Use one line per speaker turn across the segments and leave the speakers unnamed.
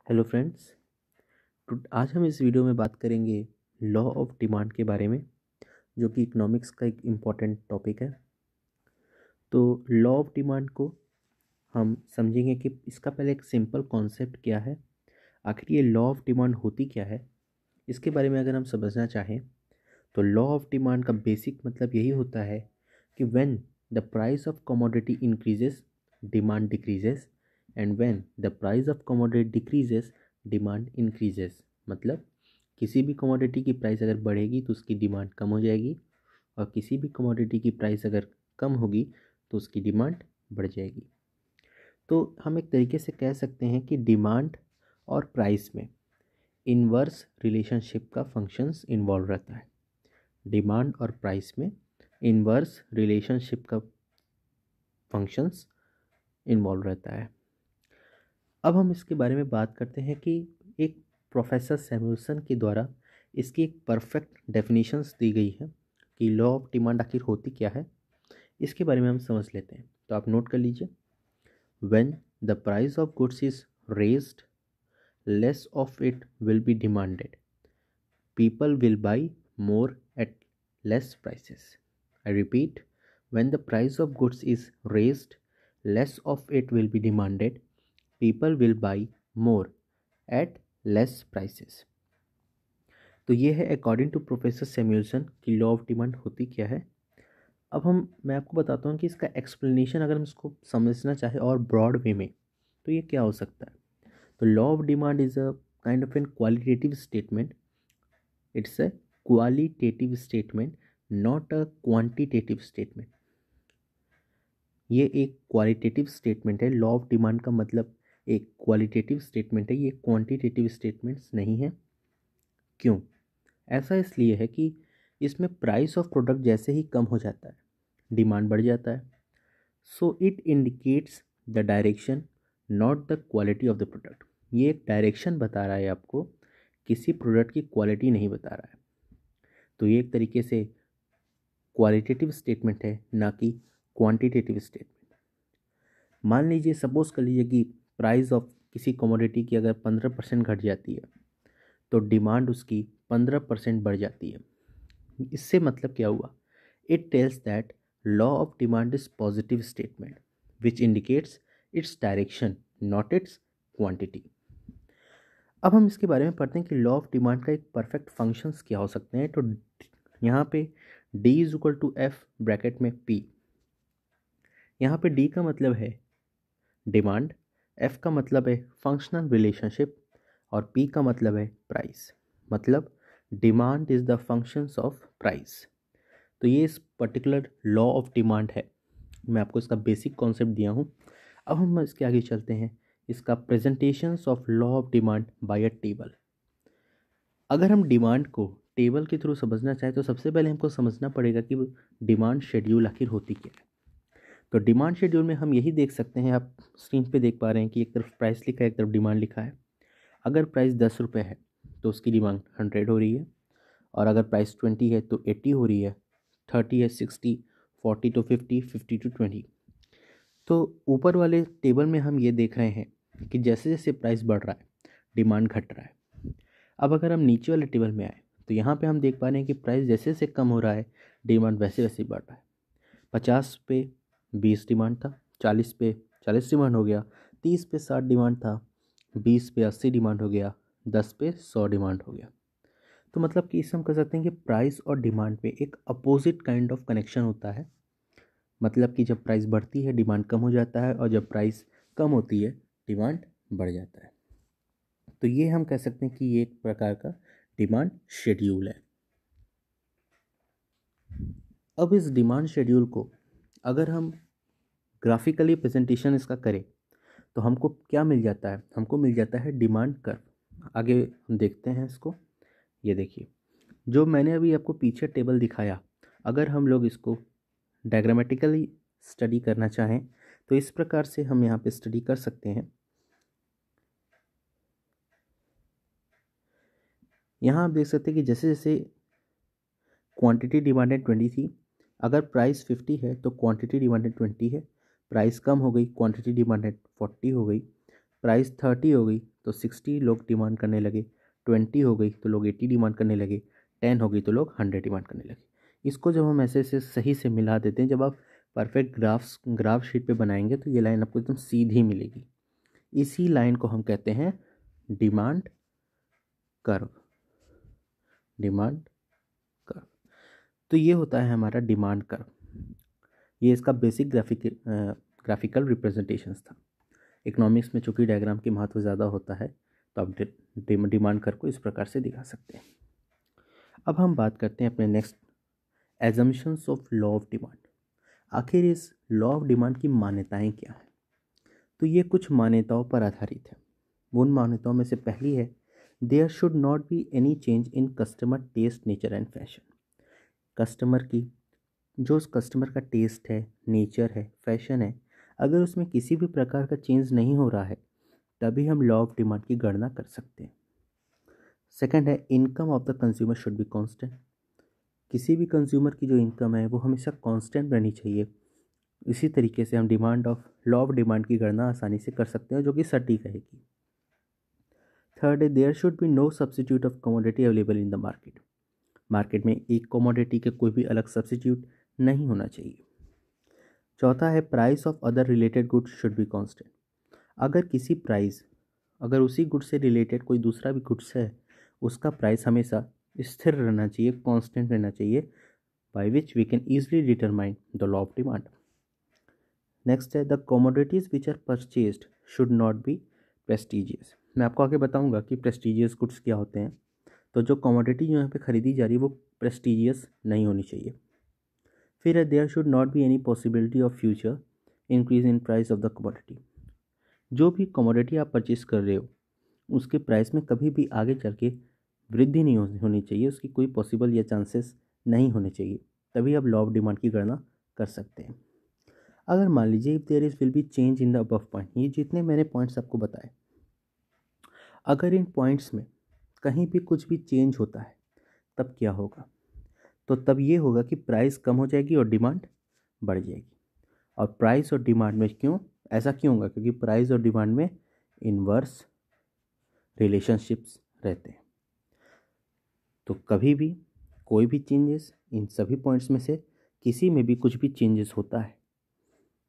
Hello friends. तो आज हम इस वीडियो में बात करेंगे लॉ ऑफ डिमांड के बारे में, जो कि इकोनॉमिक्स का एक इम्पॉर्टेंट टॉपिक है। तो लॉ ऑफ डिमांड को हम समझेंगे कि इसका पहले एक सिंपल कॉन्सेप्ट क्या है, आखिर ये लॉ ऑफ डिमांड होती क्या है। इसके बारे में अगर हम समझना चाहें तो लॉ ऑफ डिमांड का बेसिक मतलब यही होता है कि when the price of commodity increases demand decreases, and when the price of commodity decreases demand increases. मतलब किसी भी कमोडिटी की प्राइस अगर बढ़ेगी तो उसकी डिमांड कम हो जाएगी, और किसी भी कमोडिटी की प्राइस अगर कम होगी तो उसकी डिमांड बढ़ जाएगी। तो हम एक तरीके से कह सकते हैं कि डिमांड और प्राइस में इनवर्स रिलेशनशिप का फंक्शंस इन्वॉल्व रहता है। डिमांड और प्राइस में इनवर्स रिलेशनशिप का फंक्शंस इन्वॉल्व रहता है। अब हम इसके बारे में बात करते हैं कि एक प्रोफेसर सैमुअल्सन के द्वारा इसकी एक परफेक्ट डेफिनेशंस दी गई है कि लॉ ऑफ डिमांड आखिर होती क्या है। इसके बारे में हम समझ लेते हैं। तो आप नोट कर लीजिए, when the price of goods is raised less of it will be demanded, people will buy more at less prices. I repeat, when the price of goods is raised, less of it will be demanded. People will buy more at less prices. तो ये है according to professor Samuelson की law of demand होती क्या है। अब मैं आपको बताता हूँ कि इसका एक्सप्लेनेशन अगर हम इसको समझना चाहें और ब्रॉड वे में तो ये क्या हो सकता है। तो law of demand is a kind of an qualitative statement. It's a qualitative statement, not a quantitative statement. ये एक क्वालिटेटिव स्टेटमेंट है। लॉ ऑफ डिमांड का मतलब एक क्वालिटेटिव स्टेटमेंट है, ये क्वांटिटेटिव स्टेटमेंट्स नहीं है। क्यों? ऐसा इसलिए है कि इसमें प्राइस ऑफ प्रोडक्ट जैसे ही कम हो जाता है डिमांड बढ़ जाता है। So it indicates the direction, not the quality of the product. ये एक डायरेक्शन बता रहा है आपको, किसी प्रोडक्ट की क्वालिटी नहीं बता रहा है। तो ये एक तरीके से क्वालिटेटिव स्टेटमेंट है, ना कि क्वांटिटेटिव स्टेटमेंट। मान लीजिए, सपोज कर लीजिए कि प्राइस ऑफ किसी कमोडिटी की अगर 15% घट जाती है तो डिमांड उसकी 15% बढ़ जाती है। इससे मतलब क्या हुआ? It tells that law of demand is positive statement which indicates its direction, not it's quantity. अब हम इसके बारे में पढ़ते हैं कि लॉ ऑफ डिमांड का एक परफेक्ट फंक्शंस क्या हो सकते हैं। तो यहाँ पे D is equal to F bracket में P। यहाँ पे D का मतलब है डिमांड, F का मतलब है फंक्शनल रिलेशनशिप, और P का मतलब है प्राइस। मतलब demand is the functions of price. तो ये इस पर्टिकुलर लॉ ऑफ डिमांड है। मैं आपको इसका बेसिक कॉन्सेप्ट दिया हूँ। अब हम इसके आगे चलते हैं, इसका presentations of law of demand by a table. अगर हम डिमांड को टेबल के थ्रू समझना चाहें तो सबसे पहले हमको समझना पड़ेगा कि डिमांड शेड्यूल आखिर होती क्या है। तो डिमांड शेड्यूल में हम यही देख सकते हैं, आप स्क्रीन पे देख पा रहे हैं कि एक तरफ प्राइस लिखा है, एक तरफ डिमांड लिखा है। अगर प्राइस 10 रुपये है तो उसकी डिमांड 100 हो रही है, और अगर प्राइस 20 है तो 80 हो रही है, 30 है 60, 40 तो 50, 50 to 20। तो ऊपर वाले टेबल में हम ये देख रहे हैं कि जैसे जैसे प्राइस बढ़ रहा है डिमांड घट रहा है। अब अगर हम नीचे वाले टेबल में आए तो यहाँ पे हम देख पा रहे हैं कि प्राइस जैसे जैसे कम हो रहा है डिमांड वैसे वैसे बढ़ रहा है। 50 पे 20 डिमांड था, 40 पे 40 डिमांड हो गया, 30 पे 60 डिमांड था, 20 पे 80 डिमांड हो गया, 10 पे 100 डिमांड हो गया। तो मतलब कि इससे हम कह सकते हैं कि प्राइस और डिमांड पे एक अपोजिट काइंड ऑफ कनेक्शन होता है। मतलब कि जब प्राइस बढ़ती है डिमांड कम हो जाता है, और जब प्राइस कम होती है डिमांड बढ़ जाता है। तो ये हम कह सकते हैं कि ये एक प्रकार का डिमांड शेड्यूल है। अब इस डिमांड शेड्यूल को अगर हम ग्राफिकली प्रेजेंटेशन इसका करें तो हमको क्या मिल जाता है? हमको मिल जाता है डिमांड कर्व। आगे हम देखते हैं इसको। ये देखिए, जो मैंने अभी आपको पीछे टेबल दिखाया, अगर हम लोग इसको डायग्रामेटिकली स्टडी करना चाहें तो इस प्रकार से हम यहाँ पे स्टडी कर सकते हैं। यहाँ आप देख सकते हैं कि जैसे जैसे क्वांटिटी डिमांडेड 20 थी, अगर प्राइस 50 है तो क्वांटिटी डिमांडेड 20 है। प्राइस कम हो गई, क्वांटिटी डिमांडेड 40 हो गई। प्राइस 30 हो गई तो 60 लोग डिमांड करने लगे, 20 हो गई तो लोग 80 डिमांड करने लगे, 10 हो गई तो लोग 100 डिमांड करने लगे। इसको जब हम ऐसे से सही से मिला देते हैं, जब आप परफेक्ट ग्राफ शीट पे बनाएंगे तो ये लाइन आपको एकदम सीधी मिलेगी। इसी लाइन को हम कहते हैं डिमांड कर्व। डिमांड कर्व, तो ये होता है हमारा डिमांड कर्व। ये इसका बेसिक ग्राफिकल रिप्रेजेंटेशंस था। इकोनॉमिक्स में चूंकि डायग्राम की महत्व ज़्यादा होता है तो आप डिमांड कर्व को इस प्रकार से दिखा सकते हैं। अब हम बात करते हैं अपने next assumptions of law of demand. आखिर इस लॉ ऑफ डिमांड की मान्यताएं क्या हैं? तो ये कुछ मान्यताओं पर आधारित है। उन मान्यताओं में से पहली है, there should not be any change in customer taste, nature and fashion. Customer की जो उस कस्टमर का टेस्ट है, नेचर है, फैशन है, अगर उसमें किसी भी प्रकार का चेंज नहीं हो रहा है तभी हम लॉ ऑफ डिमांड की गणना कर सकते हैं। सेकंड है, income of the consumer should be constant. किसी भी कंज्यूमर की जो इनकम है वो हमेशा कांस्टेंट रहनी चाहिए। इसी तरीके से हम लॉ ऑफ डिमांड की गणना आसानी से कर सकते हैं, जो कि सटीक रहेगी। थर्ड है, there should be no substitute of commodity available in the market. Market में एक कमोडिटी के कोई भी अलग सब्स्टिट्यूट नहीं होना चाहिए। चौथा है, price of other related goods should be constant. अगर उसी गुड्स से रिलेटेड कोई दूसरा भी गुड्स है, उसका प्राइस हमेशा स्थिर रहना चाहिए, कांस्टेंट रहना चाहिए, by which we can easily determine the law of demand. Next है, the commodities which are purchased should not be prestigious. मैं आपको आगे बताऊंगा कि प्रेस्टिजियस गुड्स क्या होते हैं। तो जो कमोडिटी जो यहाँ पे खरीदी जा रही है वो प्रेस्टिजियस नहीं होनी चाहिए। फिर है, there should not be any possibility of future increase in price of the commodity. जो भी कमोडिटी आप परचेज कर रहे हो उसके प्राइस में कभी भी आगे चल के वृद्धि नहीं होनी चाहिए, उसकी कोई पॉसिबल या चांसेस नहीं होने चाहिए, तभी आप लॉ ऑफ डिमांड की गणना कर सकते हैं। अगर मान लीजिए if there is will be change in the above point, ये जितने मैंने पॉइंट्स आपको बताए, अगर इन पॉइंट्स में कहीं भी कुछ भी चेंज होता है तब क्या होगा? तो तब ये होगा कि प्राइस कम हो जाएगी और डिमांड बढ़ जाएगी। और प्राइस और डिमांड में ऐसा क्यों होगा? क्योंकि प्राइस और डिमांड में इनवर्स रिलेशनशिप्स रहते हैं। तो कभी भी कोई भी चेंजेस, इन सभी पॉइंट्स में से किसी में भी कुछ भी चेंजेस होता है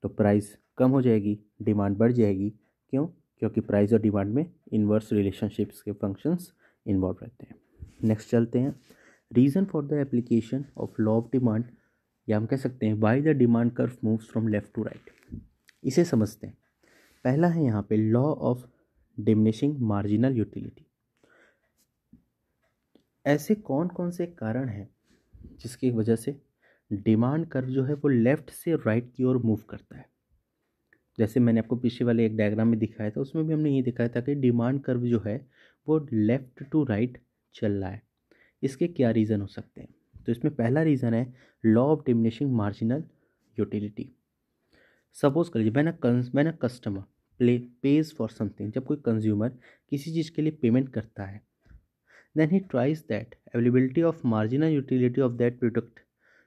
तो प्राइस कम हो जाएगी, डिमांड बढ़ जाएगी। क्यों? क्योंकि प्राइस और डिमांड में इनवर्स रिलेशनशिप्स के फंक्शंस इन्वॉल्व रहते हैं। नेक्स्ट चलते हैं, reason for the application of law of demand, या हम कह सकते हैं why the demand curve moves from left to right. इसे समझते हैं। पहला है यहाँ पे law of diminishing marginal utility. ऐसे कौन कौन से कारण हैं जिसकी वजह से डिमांड कर्व जो है वो लेफ़्ट से राइट की ओर मूव करता है? जैसे मैंने आपको पीछे वाले एक डायग्राम में दिखाया था, उसमें भी हमने ये दिखाया था कि डिमांड कर्व जो है वो लेफ़्ट टू राइट चल रहा है। इसके क्या रीज़न हो सकते हैं? तो इसमें पहला रीज़न है law of diminishing marginal utility. Suppose करिए when a customer pays for something, जब कोई कंज्यूमर किसी चीज़ के लिए पेमेंट करता है, then he tries that availability of marginal utility of that product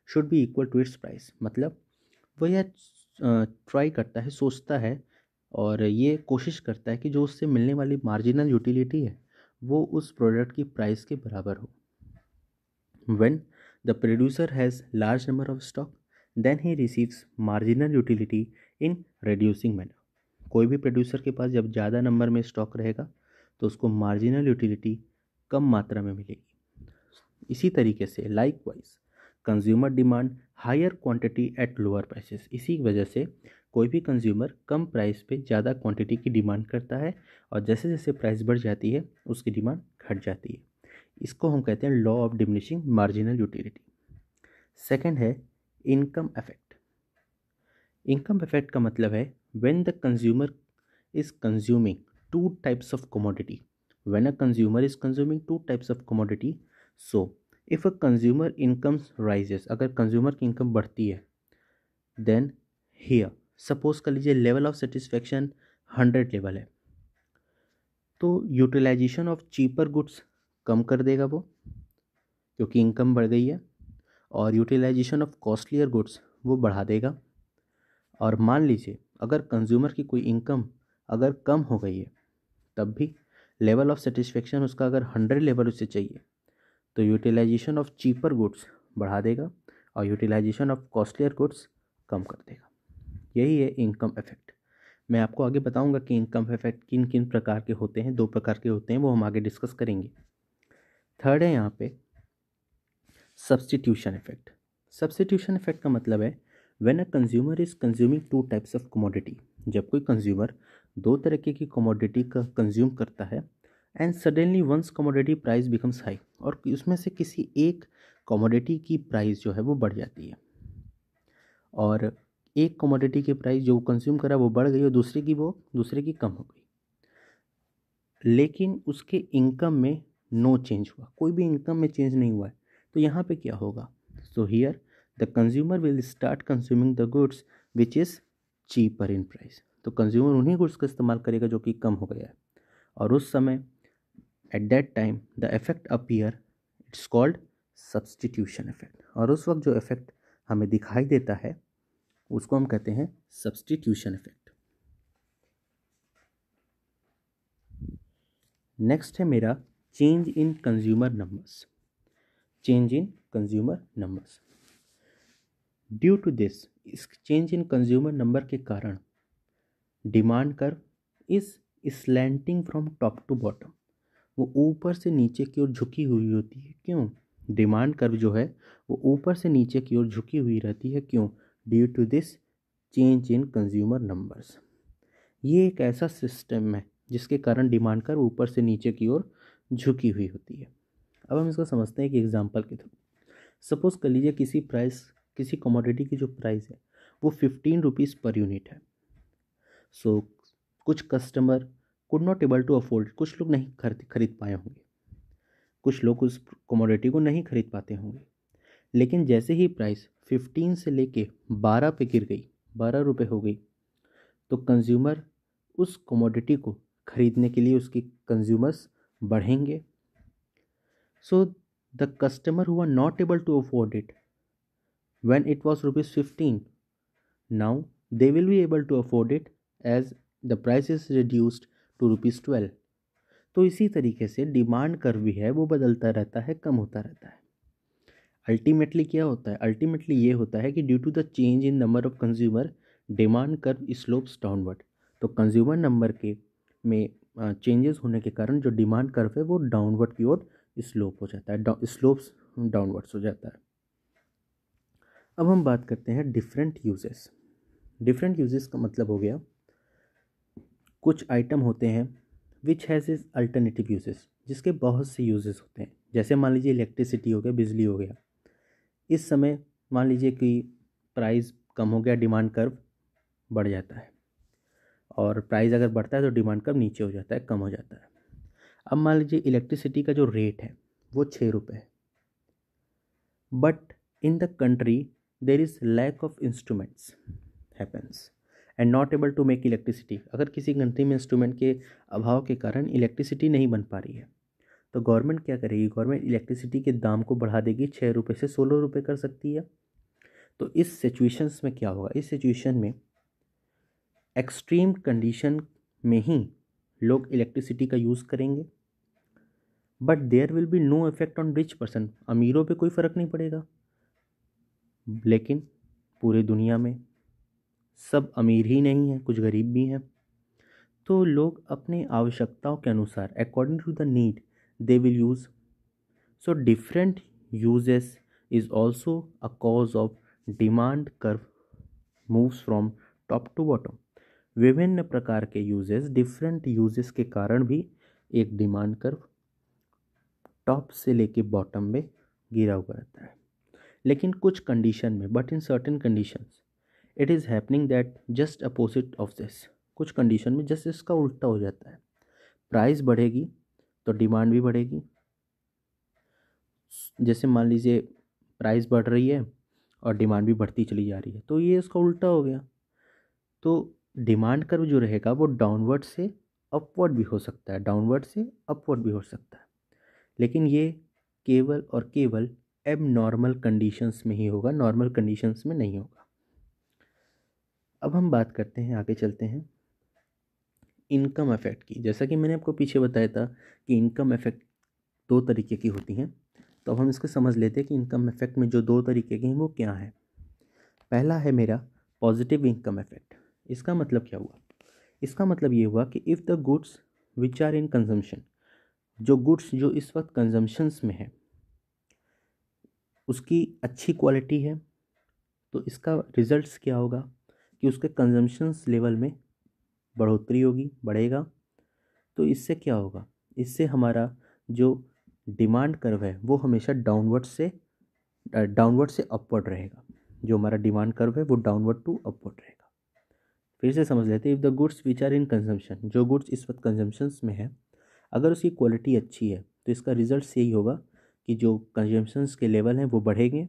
should be equal to its price। मतलब वो यह ट्राई करता है, सोचता है और ये कोशिश करता है कि जो उससे मिलने वाली मार्जिनल यूटिलिटी है वो उस प्रोडक्ट की प्राइस के बराबर हो। when the producer has large number of stock then he receives marginal utility in reducing manner। कोई भी प्रोड्यूसर के पास जब ज़्यादा नंबर में स्टॉक रहेगा तो उसको मार्जिनल यूटिलिटी कम मात्रा में मिलेगी। इसी तरीके से likewise consumer demand higher quantity at lower prices. इसी वजह से कोई भी कंज्यूमर कम प्राइस पे ज़्यादा क्वांटिटी की डिमांड करता है और जैसे जैसे प्राइस बढ़ जाती है उसकी डिमांड घट जाती है। इसको हम कहते हैं law of diminishing marginal utility. Second है इनकम इफेक्ट। इनकम इफेक्ट का मतलब है when the consumer is consuming two types of commodity. When a consumer is consuming two types of commodity, so if a consumer incomes rises, अगर consumer की income बढ़ती है, then here suppose कर लीजिए level of satisfaction 100 level है, तो utilisation of cheaper goods कम कर देगा वो, क्योंकि इनकम बढ़ गई है, और यूटिलाइजेशन ऑफ कॉस्टलियर गुड्स वो बढ़ा देगा। और मान लीजिए अगर कंज्यूमर की कोई इनकम अगर कम हो गई है तब भी लेवल ऑफ सेटिस्फेक्शन उसका अगर 100 लेवल उससे चाहिए तो यूटिलाइजेशन ऑफ चीपर गुड्स बढ़ा देगा और यूटिलाइजेशन ऑफ कॉस्टलियर गुड्स कम कर देगा। यही है इनकम इफेक्ट। मैं आपको आगे बताऊंगा कि इनकम इफेक्ट किन किन प्रकार के होते हैं, 2 प्रकार के होते हैं, वो हम आगे डिस्कस करेंगे। थर्ड है यहाँ पे सब्स्टिट्यूशन इफेक्ट। सब्स्टिट्यूशन इफेक्ट का मतलब है when a consumer is consuming 2 types of commodity. जब कोई कंज्यूमर 2 तरीके की कमोडिटी का कंज्यूम करता है and suddenly once commodity price becomes high, और उसमें से किसी एक कमोडिटी की प्राइस जो है वो बढ़ जाती है, और एक कमोडिटी की प्राइस जो कंज्यूम करा वो बढ़ गई और दूसरे की कम हो गई, लेकिन उसके इनकम में नो चेंज हुआ, कोई भी इनकम में चेंज नहीं हुआ है, तो यहाँ पे क्या होगा? So here the consumer will start consuming the goods which is cheaper in price. तो कंज्यूमर उन्हीं गुड्स का इस्तेमाल करेगा जो कि कम हो गया है, और उस समय at that time the effect appear, it's called substitution effect. और उस वक्त जो इफेक्ट हमें दिखाई देता है उसको हम कहते हैं सब्स्टिट्यूशन इफेक्ट। नेक्स्ट है मेरा change in consumer numbers. Change in consumer numbers, due to this, इस चेंज इन कंज्यूमर नंबर के कारण demand curve is slanting from top to bottom. वो ऊपर से नीचे की ओर झुकी हुई होती है। क्यों? डिमांड कर्व जो है वो ऊपर से नीचे की ओर झुकी हुई रहती है। क्यों? Due to this change in consumer numbers. ये एक ऐसा सिस्टम है जिसके कारण डिमांड कर्व ऊपर से नीचे की ओर झुकी हुई होती है। अब हम इसको समझते हैं कि एग्जांपल के थ्रू। सपोज कर लीजिए किसी कमोडिटी की जो प्राइस है वो 15 रुपीज़ पर यूनिट है। सो कुछ customer could not able to afford, कुछ लोग नहीं खरीद पाए होंगे, कुछ लोग उस कमोडिटी को नहीं खरीद पाते होंगे, लेकिन जैसे ही प्राइस 15 से लेके 12 पे गिर गई, 12 रुपये हो गई, तो कंज्यूमर उस कमोडिटी को खरीदने के लिए उसके कंज्यूमर्स बढ़ेंगे। So the customer who are not able to afford it when it was rupees 15, now they will be able to afford it as the price is reduced to rupees 12। तो इसी तरीके से डिमांड कर्व भी है वो बदलता रहता है, कम होता रहता है। अल्टीमेटली क्या होता है? अल्टीमेटली ये होता है कि due to the change in number of consumer demand curve slopes downward. तो कंज्यूमर नंबर के में चेंजेस होने के कारण जो डिमांड कर्व है वो डाउनवर्ड की ओर स्लोप हो जाता है, स्लोप्स डाउनवर्ड्स हो जाता है। अब हम बात करते हैं डिफरेंट यूजेस। डिफरेंट यूजेस का मतलब हो गया कुछ आइटम होते हैं which has is alternative uses, जिसके बहुत से यूजेस होते हैं। जैसे मान लीजिए इलेक्ट्रिसिटी हो गया, बिजली हो गया। इस समय मान लीजिए कि प्राइस कम हो गया, डिमांड कर्व बढ़ जाता है, और प्राइस अगर बढ़ता है तो डिमांड कर्व नीचे हो जाता है, कम हो जाता है। अब मान लीजिए इलेक्ट्रिसिटी का जो रेट है वो 6 रुपये है, but in the country there is lack of instruments happens and not able to make electricity. अगर किसी कंट्री में इंस्ट्रूमेंट के अभाव के कारण इलेक्ट्रिसिटी नहीं बन पा रही है, तो गवर्नमेंट क्या करेगी? गवर्नमेंट इलेक्ट्रिसिटी के दाम को बढ़ा देगी, 6 रुपये से 16 रुपये कर सकती है। तो इस सिचुएशंस में क्या होगा? इस सिचुएशन में एक्सट्रीम कंडीशन में ही लोग इलेक्ट्रिसिटी का यूज़ करेंगे, but there will be no effect on rich person. अमीरों पे कोई फ़र्क नहीं पड़ेगा, लेकिन पूरी दुनिया में सब अमीर ही नहीं हैं, कुछ गरीब भी हैं। तो लोग अपने आवश्यकताओं के अनुसार according to the need they will use. So different uses is also a cause of demand curve moves from top to bottom. विभिन्न प्रकार के यूजेस, डिफरेंट यूजेस के कारण भी एक डिमांड कर्व टॉप से लेके बॉटम में गिरा हुआ रहता है। लेकिन कुछ कंडीशन में, but in certain conditions it is happening that just opposite of this. कुछ कंडीशन में जस्ट इसका उल्टा हो जाता है। प्राइस बढ़ेगी तो डिमांड भी बढ़ेगी। जैसे मान लीजिए प्राइस बढ़ रही है और डिमांड भी बढ़ती चली जा रही है, तो ये इसका उल्टा हो गया। तो डिमांड कर्व जो रहेगा वो डाउनवर्ड से अपवर्ड भी हो सकता है, डाउनवर्ड से अपवर्ड भी हो सकता है, लेकिन ये केवल और केवल एब नॉर्मल कंडीशंस में ही होगा, नॉर्मल कंडीशंस में नहीं होगा। अब हम बात करते हैं, आगे चलते हैं इनकम इफेक्ट की। जैसा कि मैंने आपको पीछे बताया था कि इनकम इफेक्ट दो तरीके की होती हैं, तो अब हम इसको समझ लेते हैं कि इनकम इफेक्ट में जो दो तरीके के हैं वो क्या है। पहला है मेरा पॉजिटिव इनकम इफेक्ट। इसका मतलब क्या हुआ? इसका मतलब ये हुआ कि if the goods which are in consumption, जो गुड्स जो इस वक्त कंजम्पशंस में है उसकी अच्छी क्वालिटी है, तो इसका रिजल्ट्स क्या होगा कि उसके कंजम्पशंस लेवल में बढ़ोतरी होगी, बढ़ेगा। तो इससे क्या होगा? इससे हमारा जो डिमांड कर्व है वो हमेशा डाउनवर्ड से अपवर्ड रहेगा। जो हमारा डिमांड कर्व है वो डाउनवर्ड टू अपवर्ड रहेगा। फिर से समझ लेते हैं, if the goods which are in consumption, जो गुड्स इस वक्त कंजम्पशंस में है, अगर उसकी क्वालिटी अच्छी है तो इसका रिजल्ट यही होगा कि जो कंजम्पशंस के लेवल हैं वो बढ़ेंगे,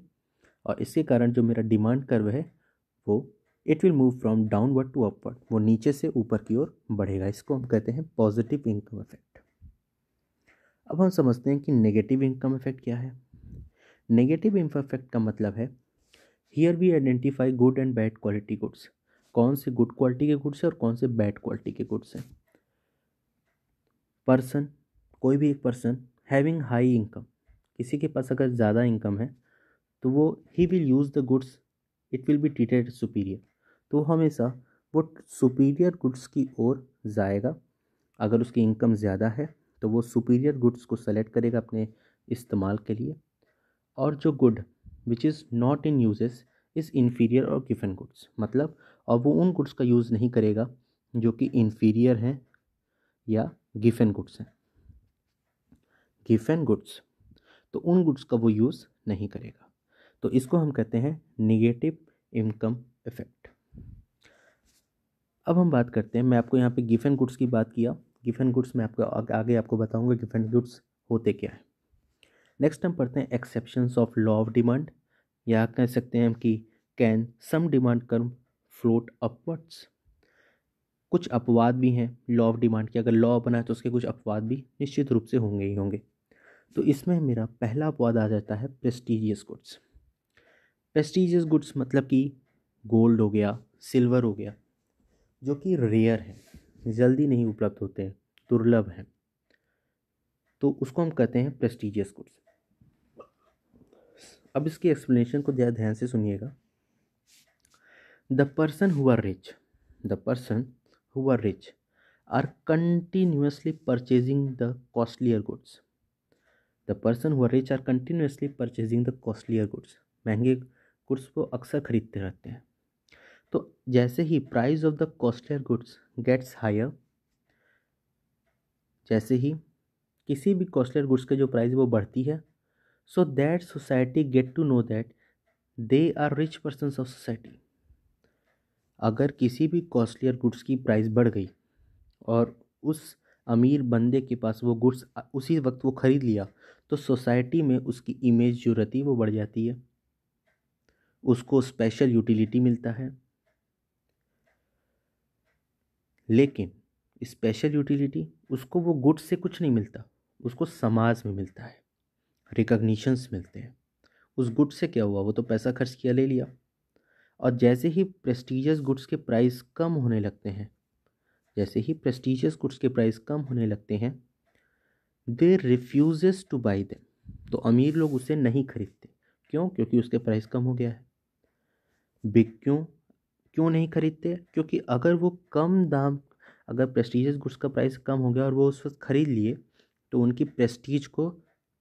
और इसके कारण जो मेरा डिमांड कर्व है वो it will move from downward to upward, वो नीचे से ऊपर की ओर बढ़ेगा। इसको हम कहते हैं पॉजिटिव इनकम इफेक्ट। अब हम समझते हैं कि नेगेटिव इनकम इफेक्ट क्या है। नेगेटिव इनकम इफेक्ट का मतलब है here we identify good and bad quality goods. कौन से गुड क्वालिटी के गुड्स हैं और कौन से बैड क्वालिटी के गुड्स हैं। पर्सन, कोई भी एक पर्सन हैविंग हाई इनकम, किसी के पास अगर ज़्यादा इनकम है तो वो he will use the goods, it will be treated superior, तो हमेशा वो सुपीरियर गुड्स की ओर जाएगा। अगर उसकी इनकम ज़्यादा है तो वो सुपीरियर गुड्स को सेलेक्ट करेगा अपने इस्तेमाल के लिए। और जो good which is not in uses is inferior और गिवन गुड्स, मतलब और वो उन गुड्स का यूज़ नहीं करेगा जो कि इन्फीरियर हैं या गिवन गुड्स हैं। गिवन गुड्स, तो उन गुड्स का वो यूज़ नहीं करेगा। तो इसको हम कहते हैं निगेटिव इनकम इफेक्ट। अब हम बात करते हैं, मैं आपको यहाँ पे गिवन गुड्स की बात किया। गिवन गुड्स मैं आपको आगे आपको बताऊंगा गिवन गुड्स होते क्या है। नेक्स्ट हम पढ़ते हैं exceptions of law of demand, या कह सकते हैं हम कि can some demand curve float upwards. कुछ अपवाद भी हैं लॉ ऑफ डिमांड के, अगर लॉ बना है तो उसके कुछ अपवाद भी निश्चित रूप से होंगे ही होंगे। तो इसमें मेरा पहला अपवाद आ जाता है प्रेस्टीजियस गुड्स। प्रेस्टीजियस गुड्स मतलब कि गोल्ड हो गया, सिल्वर हो गया, जो कि रेयर है, जल्दी नहीं उपलब्ध होते हैं, दुर्लभ हैं, तो उसको हम कहते हैं प्रेस्टीजियस गुड्स। अब इसकी एक्सप्लेनेशन को ज़्यादा ध्यान से सुनिएगा। The person who are rich, the person who are rich are continuously purchasing the costlier goods. The person who are rich are continuously purchasing the costlier goods. महंगे गुड्स को अक्सर खरीदते रहते हैं। तो जैसे ही price of the costlier goods gets higher, जैसे ही किसी भी कॉस्टलियर गुड्स के जो प्राइस वो बढ़ती है, so that society get to know that they are rich persons of society. अगर किसी भी कॉस्टलियर गुड्स की प्राइस बढ़ गई और उस अमीर बंदे के पास वो गुड्स उसी वक्त वो खरीद लिया, तो सोसाइटी में उसकी इमेज जो रहती है वो बढ़ जाती है, उसको स्पेशल यूटिलिटी मिलता है। लेकिन स्पेशल यूटिलिटी उसको वो गुड्स से कुछ नहीं मिलता, उसको समाज में मिलता है, रिकॉग्निशंस मिलते हैं। उस गुड्स से क्या हुआ, वो तो पैसा खर्च किया, ले लिया। और जैसे ही प्रेस्टीजियस गुड्स के प्राइस कम होने लगते हैं, जैसे ही प्रेस्टीजियस गुड्स के प्राइस कम होने लगते हैं, दे रिफ्यूजेस टू बाई देम, तो अमीर लोग उसे नहीं खरीदते। क्यों? क्योंकि उसके प्राइस कम हो गया है। बिग क्यों क्यों नहीं खरीदते? क्योंकि अगर वो कम दाम, अगर प्रेस्टीजियस गुड्स का प्राइस कम हो गया और वो उस वक्त खरीद लिए, तो उनकी प्रेस्टीज को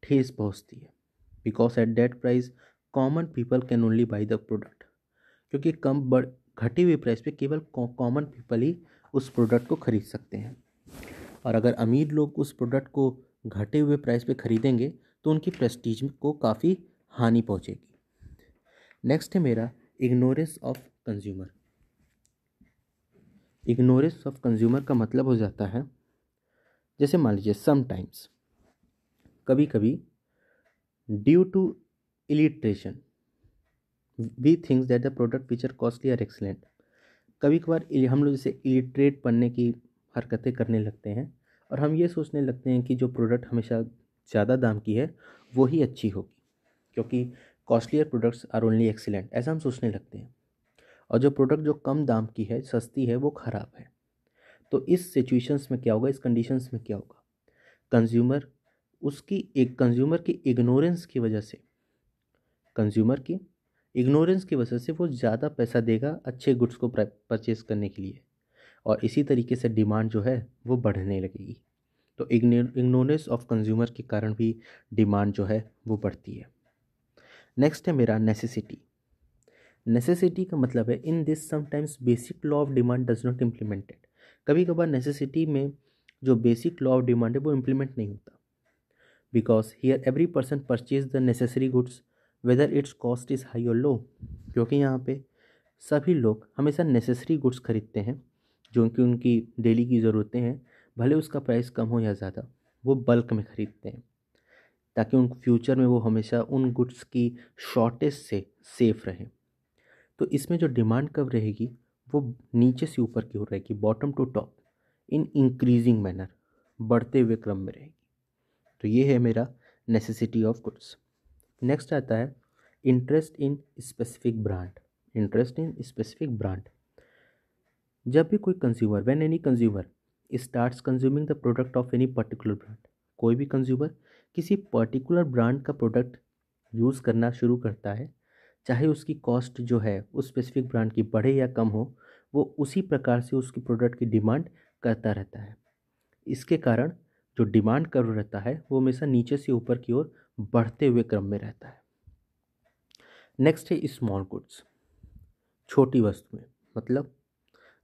ठेस पहुंचती है। Because at that price common people can only by the product, क्योंकि घटी हुई प्राइस पे केवल कॉमन पीपल ही उस प्रोडक्ट को खरीद सकते हैं। और अगर अमीर लोग उस प्रोडक्ट को घटे हुए प्राइस पे खरीदेंगे तो उनकी प्रेस्टीज को काफ़ी हानि पहुंचेगी। नेक्स्ट है मेरा ignorance of consumer. Ignorance of consumer का मतलब हो जाता है, जैसे मान लीजिए समटाइम्स, कभी कभी due to illiteration we thinks that the product which are costly are excellent. कभी कभार हम लोग जैसे इलिटरेट बनने की हरकतें करने लगते हैं और हम ये सोचने लगते हैं कि जो प्रोडक्ट हमेशा ज़्यादा दाम की है वो ही अच्छी होगी, क्योंकि costlier products are only excellent, ऐसा हम सोचने लगते हैं। और जो प्रोडक्ट जो कम दाम की है, सस्ती है, वो ख़राब है। तो इस सिचुएशंस में क्या होगा, इस कंडीशंस में क्या होगा, कंज्यूमर की इग्नोरेंस की वजह से, वो ज़्यादा पैसा देगा अच्छे गुड्स को परचेज करने के लिए, और इसी तरीके से डिमांड जो है वो बढ़ने लगेगी। तो इग्नोरेंस ऑफ कंज्यूमर के कारण भी डिमांड जो है वो बढ़ती है। नेक्स्ट है मेरा नेसेसिटी। नेसेसिटी का मतलब है in this sometimes basic law of demand does not implemented. कभी कभार नेसेसिटी में जो बेसिक लॉ ऑफ डिमांड है वो इम्प्लीमेंट नहीं होता, because here every person purchase the necessary goods whether it's cost is high और लो। क्योंकि यहाँ पे सभी लोग हमेशा नेसेसरी गुड्स खरीदते हैं जो कि उनकी डेली की ज़रूरतें हैं, भले उसका प्राइस कम हो या ज़्यादा, वो बल्क में खरीदते हैं ताकि उन फ्यूचर में वो हमेशा उन गुड्स की शॉर्टेज से सेफ रहें। तो इसमें जो डिमांड कब रहेगी वो नीचे से ऊपर की ओर रहेगी, bottom to top, in increasing manner, बढ़ते हुए क्रम में रहेगी। तो ये है मेरा नेसेसिटी ऑफ गुड्स। नेक्स्ट आता है interest in specific brand. Interest in specific brand, जब भी कोई consumer, when any consumer starts consuming the product of any particular brand, कोई भी कंज्यूमर किसी पर्टिकुलर ब्रांड का प्रोडक्ट यूज़ करना शुरू करता है, चाहे उसकी कॉस्ट जो है उस स्पेसिफिक ब्रांड की बढ़े या कम हो, वो उसी प्रकार से उसकी प्रोडक्ट की डिमांड करता रहता है। इसके कारण जो डिमांड कर्व रहता है वो हमेशा नीचे से ऊपर की ओर बढ़ते हुए क्रम में रहता है। नेक्स्ट है स्मॉल गुड्स, छोटी वस्तुएं, मतलब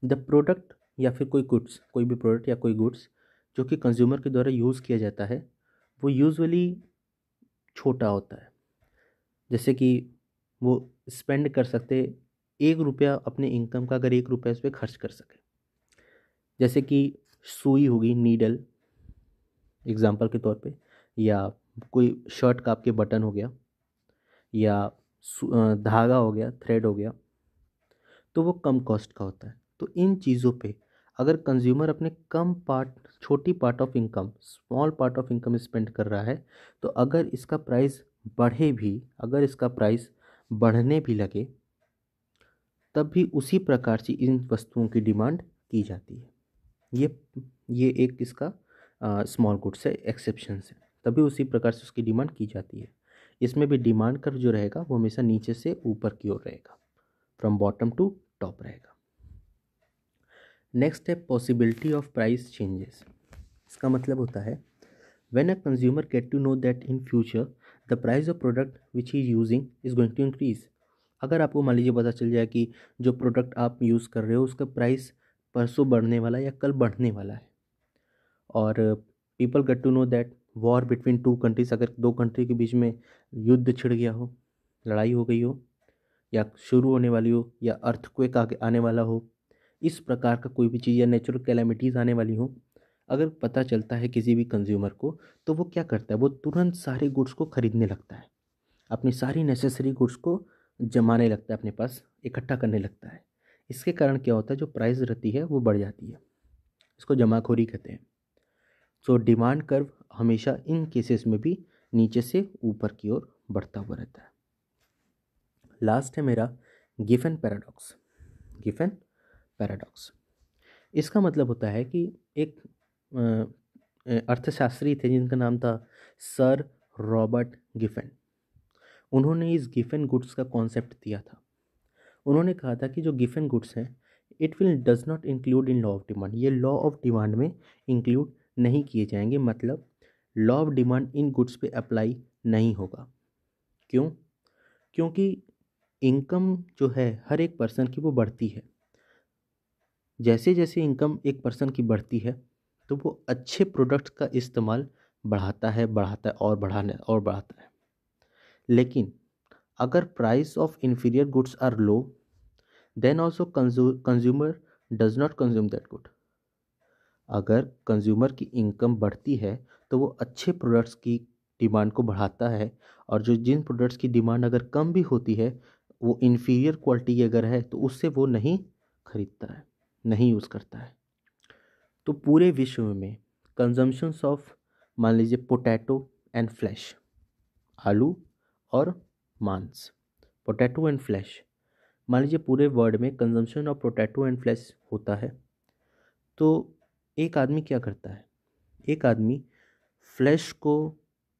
द प्रोडक्ट या फिर कोई भी प्रोडक्ट या कोई गुड्स जो कि कंज्यूमर के द्वारा यूज़ किया जाता है वो यूजुअली छोटा होता है। जैसे कि वो स्पेंड कर सकते 1 रुपया अपने इनकम का, अगर 1 रुपया इस पर खर्च कर सके, जैसे कि सुई होगी, नीडल एग्जाम्पल के तौर पे, या कोई शर्ट का आपके बटन हो गया, या धागा हो गया, थ्रेड हो गया, तो वो कम कॉस्ट का होता है। तो इन चीज़ों पे अगर कंज्यूमर अपने छोटी part of income, small part of income spend कर रहा है, तो अगर इसका प्राइस बढ़ने भी लगे, तब भी उसी प्रकार से इन वस्तुओं की डिमांड की जाती है। ये एक इसका स्मॉल गुड्स है, एक्सेप्शन है, तभी उसी प्रकार से उसकी डिमांड की जाती है। इसमें भी डिमांड कर्व जो रहेगा वो हमेशा नीचे से ऊपर की ओर रहेगा, फ्रॉम बॉटम टू टॉप रहेगा। नेक्स्ट है पॉसिबिलिटी ऑफ प्राइस चेंजेस। इसका मतलब होता है when a consumer get to know that in future the price of product which he is using is going to increase. अगर आपको मान लीजिए पता चल जाए कि जो प्रोडक्ट आप यूज़ कर रहे हो उसका प्राइस परसों बढ़ने वाला है या कल बढ़ने वाला है, और people get to know that war between two countries, अगर दो कंट्री के बीच में युद्ध छिड़ गया हो, लड़ाई हो गई हो, या शुरू होने वाली हो, या अर्थक्वेक आने वाला हो, इस प्रकार का कोई भी चीज़, या नेचुरल कैलामिटीज़ आने वाली हो, अगर पता चलता है किसी भी कंज्यूमर को, तो वो क्या करता है, वो तुरंत सारे गुड्स को खरीदने लगता है, अपनी सारी नेसेसरी गुड्स को जमाने लगता है, अपने पास इकट्ठा करने लगता है। इसके कारण क्या होता है, जो प्राइस रहती है वो बढ़ जाती है, इसको जमाखोरी कहते हैं। सो डिमांड कर्व हमेशा इन केसेस में भी नीचे से ऊपर की ओर बढ़ता हुआ रहता है। लास्ट है मेरा गिफन पैराडॉक्स। गिफन पैराडॉक्स, इसका मतलब होता है कि एक अर्थशास्त्री थे जिनका नाम था सर रॉबर्ट गिफन। उन्होंने इस गिफन गुड्स का कॉन्सेप्ट दिया था। उन्होंने कहा था कि जो गिफन गुड्स हैं it will does not include in law of demand, ये लॉ ऑफ डिमांड में इंक्लूड नहीं किए जाएंगे, मतलब law of demand in goods पे अप्लाई नहीं होगा। क्यों? क्योंकि इनकम जो है हर एक पर्सन की वो बढ़ती है। जैसे जैसे इनकम एक पर्सन की बढ़ती है तो वो अच्छे प्रोडक्ट्स का इस्तेमाल बढ़ाता है और बढ़ाता है। लेकिन अगर price of inferior goods are low, then also consumer does not consume that good. अगर कंज्यूमर की इनकम बढ़ती है तो वो अच्छे प्रोडक्ट्स की डिमांड को बढ़ाता है, और जिन प्रोडक्ट्स की डिमांड अगर कम भी होती है, वो इन्फीरियर क्वालिटी की अगर है तो उससे वो नहीं खरीदता है, नहीं यूज़ करता है। तो पूरे विश्व में कंजम्पशंस ऑफ, मान लीजिए पोटैटो एंड फ्लैश, आलू और मांस, पोटैटो एंड फ्लैश, मान लीजिए पूरे वर्ल्ड में consumption of potato and flash होता है, तो एक आदमी क्या करता है, एक आदमी फ्लैश को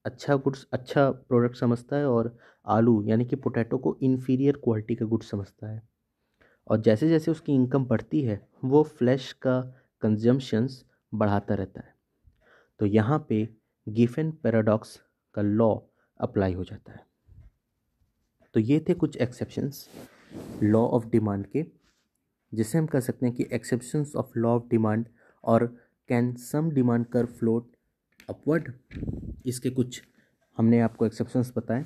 अच्छा गुड्स, अच्छा प्रोडक्ट समझता है और आलू यानी कि पोटैटो को इन्फीरियर क्वालिटी का गुड्स समझता है। और जैसे जैसे उसकी इनकम बढ़ती है वो फ्लैश का कंजम्पशंस बढ़ाता रहता है। तो यहाँ पे गिफेन पैराडॉक्स का लॉ अप्लाई हो जाता है। तो ये थे कुछ एक्सेप्शंस लॉ ऑफ डिमांड के, जिसे हम कह सकते हैं कि exceptions of law of demand और can some demand curve float upward. इसके कुछ हमने आपको एक्सेप्शंस बताए: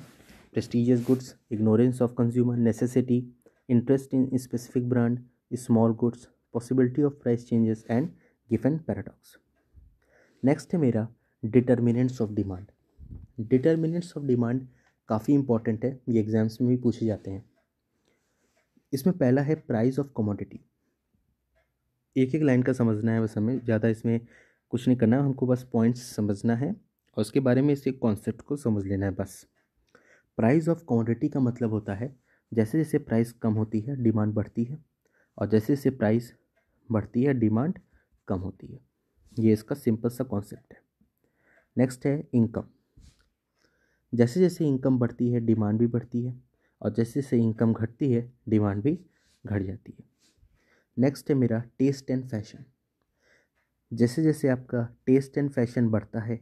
prestigious goods, ignorance of consumer, necessity, interest in specific brand, small goods, possibility of price changes and Giffen paradox. Next है मेरा determinants of demand. Determinants of demand काफ़ी important है, ये एग्जाम्स में भी पूछे जाते हैं। इसमें पहला है प्राइस ऑफ कमोडिटी। एक एक लाइन का समझना है बस, हमें ज़्यादा इसमें कुछ नहीं करना है, हमको बस पॉइंट्स समझना है और उसके बारे में इस कॉन्सेप्ट को समझ लेना है बस। प्राइस ऑफ कमोडिटी का मतलब होता है जैसे जैसे प्राइस कम होती है डिमांड बढ़ती है, और जैसे जैसे प्राइस बढ़ती है डिमांड कम होती है। ये इसका सिंपल सा कॉन्सेप्ट है। नेक्स्ट है इनकम। जैसे जैसे इनकम बढ़ती है डिमांड भी बढ़ती है, और जैसे जैसे इनकम घटती है डिमांड भी घट जाती है। नेक्स्ट है मेरा टेस्ट एंड फैशन। जैसे जैसे आपका टेस्ट एंड फैशन बढ़ता है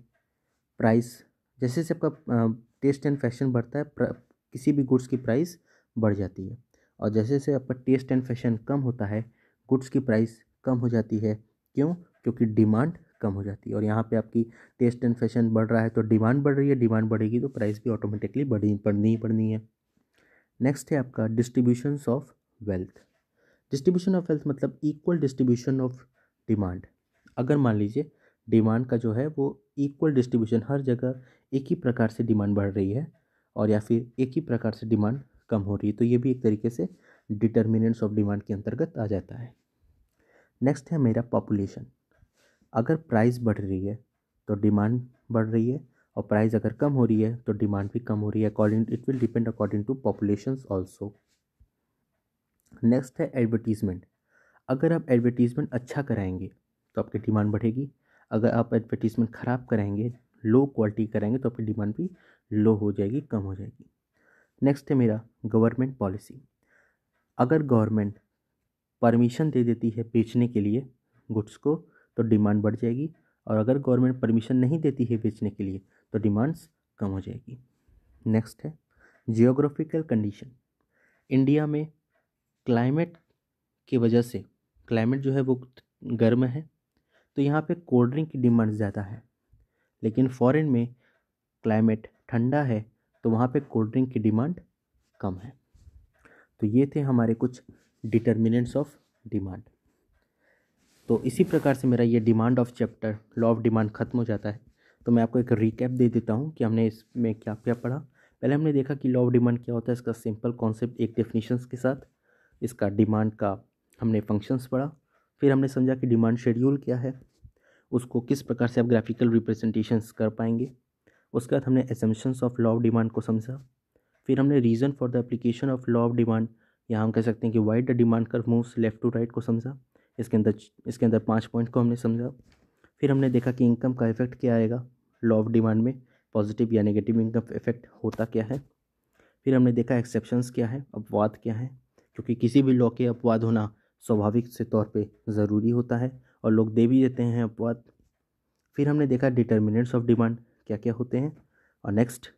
प्राइस, जैसे जैसे आपका टेस्ट एंड फैशन बढ़ता है किसी भी गुड्स की प्राइस बढ़ जाती है, और जैसे जैसे आपका टेस्ट एंड फैशन कम होता है गुड्स की प्राइस कम हो जाती है। क्यों? क्योंकि डिमांड कम हो जाती है। और यहाँ पे आपकी टेस्ट एंड फैशन बढ़ रहा है तो डिमांड बढ़ रही है, डिमांड बढ़ेगी तो प्राइस भी ऑटोमेटिकली बढ़नी ही बढ़नी है। नेक्स्ट है आपका distributions of wealth. Distribution of wealth मतलब इक्वल डिस्ट्रीब्यूशन ऑफ डिमांड। अगर मान लीजिए डिमांड का जो है वो इक्वल डिस्ट्रीब्यूशन, हर जगह एक ही प्रकार से डिमांड बढ़ रही है और या फिर एक ही प्रकार से डिमांड कम हो रही है, तो ये भी एक तरीके से डिटर्मिनेंट्स ऑफ डिमांड के अंतर्गत आ जाता है। नेक्स्ट है मेरा पॉपुलेशन। अगर प्राइस बढ़ रही है तो डिमांड बढ़ रही है, और प्राइस अगर कम हो रही है तो डिमांड भी कम हो रही है। According it will depend according to populations also. Next है एडवर्टीजमेंट। अगर आप एडवर्टीजमेंट अच्छा कराएंगे तो आपकी डिमांड बढ़ेगी, अगर आप एडवर्टीजमेंट ख़राब कराएंगे, लो क्वालिटी कराएंगे, तो आपकी डिमांड भी लो हो जाएगी, कम हो जाएगी। नेक्स्ट है मेरा गवर्नमेंट पॉलिसी। अगर गवर्नमेंट परमिशन दे देती है बेचने के लिए गुड्स को तो डिमांड बढ़ जाएगी, और अगर गवर्नमेंट परमिशन नहीं देती है बेचने के लिए तो डिमांड्स कम हो जाएगी। नेक्स्ट है जियोग्राफिकल कंडीशन। इंडिया में क्लाइमेट की वजह से, क्लाइमेट जो है वो गर्म है तो यहाँ पे कोल्ड ड्रिंक की डिमांड ज़्यादा है, लेकिन फॉरेन में क्लाइमेट ठंडा है तो वहाँ पे कोल्ड ड्रिंक की डिमांड कम है। तो ये थे हमारे कुछ डिटर्मिनेंट्स ऑफ डिमांड। तो इसी प्रकार से मेरा ये demand of chapter law of demand खत्म हो जाता है। तो मैं आपको एक रिकैप दे देता हूँ कि हमने इसमें क्या क्या पढ़ा। पहले हमने देखा कि लॉ ऑफ डिमांड क्या होता है, इसका सिंपल कॉन्सेप्ट एक डेफिनेशंस के साथ। इसका डिमांड का हमने फंक्शंस पढ़ा। फिर हमने समझा कि डिमांड शेड्यूल क्या है, उसको किस प्रकार से आप ग्राफिकल रिप्रेजेंटेशंस कर पाएंगे। उसके बाद हमने assumptions of law of demand को समझा। फिर हमने reason for the application of law of demand, या हम कह सकते हैं कि why the demand curve moves left to right को समझा। इसके अंदर 5 पॉइंट को हमने समझा। फिर हमने देखा कि इनकम का इफेक्ट क्या आएगा लॉ ऑफ डिमांड में, पॉजिटिव या नेगेटिव इनकम इफेक्ट होता क्या है। फिर हमने देखा एक्सेप्शंस क्या है, अपवाद क्या है, क्योंकि किसी भी लॉ के अपवाद होना स्वाभाविक से तौर पे ज़रूरी होता है और लोग दे भी देते हैं अपवाद। फिर हमने देखा डिटर्मिनेंट्स ऑफ डिमांड क्या क्या होते हैं, और नेक्स्ट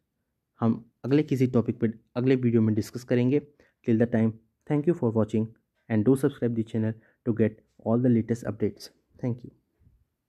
हम अगले किसी टॉपिक पे अगले वीडियो में डिस्कस करेंगे। Till the time, thank you for watching and do subscribe the channel to get all the latest updates. Thank you.